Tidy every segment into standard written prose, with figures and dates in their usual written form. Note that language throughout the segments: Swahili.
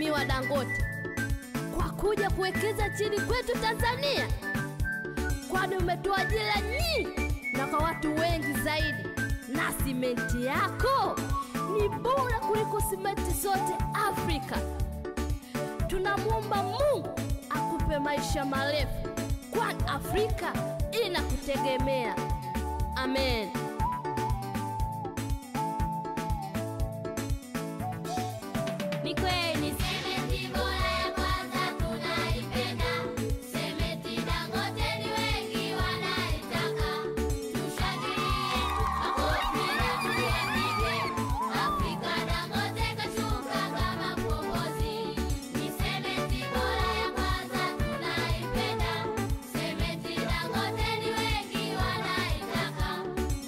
Mheshimiwa Dangote kwa kuja kuwekeza chini kwetu Tanzania, kwani umetoa ajira nyingi na kwa watu wengi zaidi, na simenti yako ni bora kuliko simenti zote Afrika. Tunamuomba Mungu akupe maisha marefu, kwani Afrika inakutegemea. Amen. Ni kweli sementi bora ya kwanza tunaipenda. Sementi Dangote ni wengi wanaitaka. Tushangilie, makofi na tuyapige. Afrika Dangote kashuka kama mkombozi. Ni sementi bora ya kwanza tunaipenda. Sementi Dangote ni wengi wanaitaka.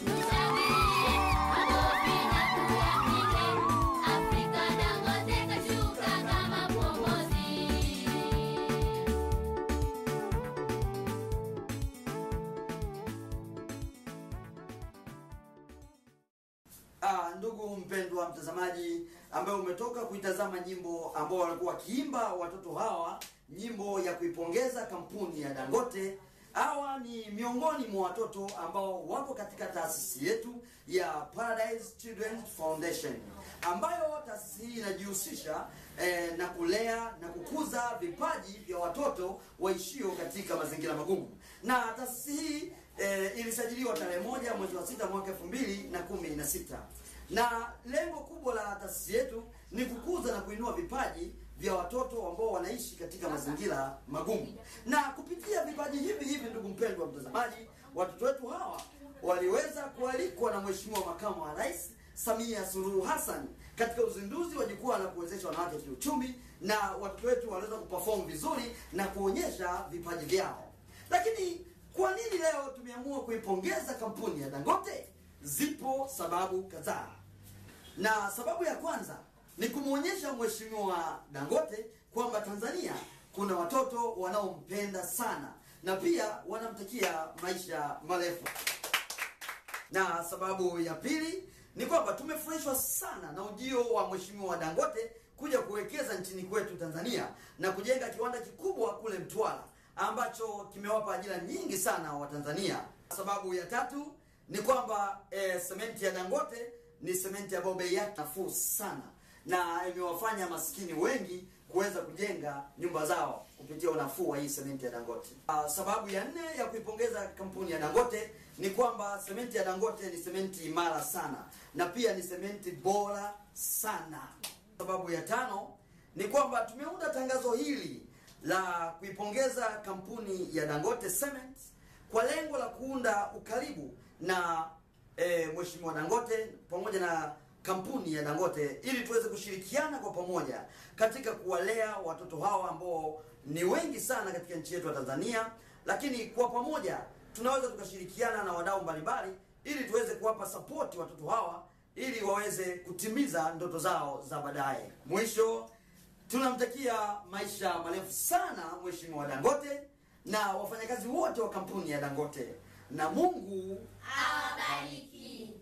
Tushangilie, makofi na tuyapige. Afrika Dangote kashuka kama mkombozi. Ndugu mpendwa mtazamaji ambaye umetoka kuitazama nyimbo ambao walikuwa wakiimba watoto hawa, nyimbo ya kuipongeza kampuni ya Dangote. Hawa ni miongoni mwa watoto ambao wapo katika taasisi yetu ya Paradise Children's Foundation, ambayo taasisi hii inajihusisha na kulea na kukuza vipaji vya watoto waishio katika mazingira magumu. Na taasisi hii ilisajiliwa tarehe 1 mwezi wa 6 mwaka 2016. Na lengo kubwa la taasisi yetu ni kukuza na kuinua vipaji vya watoto ambao wanaishi katika mazingira magumu. Na kupitia vipaji hivi, ndugu mpendwa mtazamaji, watoto wetu hawa waliweza kualikwa na Mheshimiwa Makamu wa Rais Samia Suluhu Hassan katika uzinduzi wa jukwaa la kuwezesha wanawake kiuchumi, na watoto wetu waliweza kuperform vizuri na kuonyesha vipaji vyao. Lakini kwa nini leo tumeamua kuipongeza kampuni ya Dangote? Zipo sababu kadhaa. Na sababu ya kwanza ni kumuonyesha Mheshimiwa Dangote kwamba Tanzania kuna watoto wanaompenda sana na pia wanamtakia maisha marefu. Na sababu ya pili ni kwamba tumefurahishwa sana na ujio wa Mheshimiwa Dangote kuja kuwekeza nchini kwetu Tanzania na kujenga kiwanda kikubwa kule Mtwara ambacho kimewapa ajira nyingi sana wa Tanzania. Sababu ya tatu ni kwamba sementi ya Dangote ni sementi ambayo bei yake nafuu sana na imewafanya maskini wengi kuweza kujenga nyumba zao kupitia unafuu wa hii sementi ya Dangote. Sababu ya 4 ya kuipongeza kampuni ya Dangote ni kwamba sementi ya Dangote ni sementi imara sana na pia ni sementi bora sana. Sababu ya 5 ni kwamba tumeunda tangazo hili la kuipongeza kampuni ya Dangote Cement kwa lengo la kuunda ukaribu na Mheshimiwa Dangote pamoja na kampuni ya Dangote ili tuweze kushirikiana kwa pamoja katika kuwalea watoto hawa ambao ni wengi sana katika nchi yetu ya Tanzania, lakini kwa pamoja tunaweza tukashirikiana na wadau mbalimbali ili tuweze kuwapa support watoto hawa ili waweze kutimiza ndoto zao za baadaye. Mwisho, tunamtakia maisha marefu sana Mheshimiwa Dangote na wafanyakazi wote wa kampuni ya Dangote, na Mungu awabariki.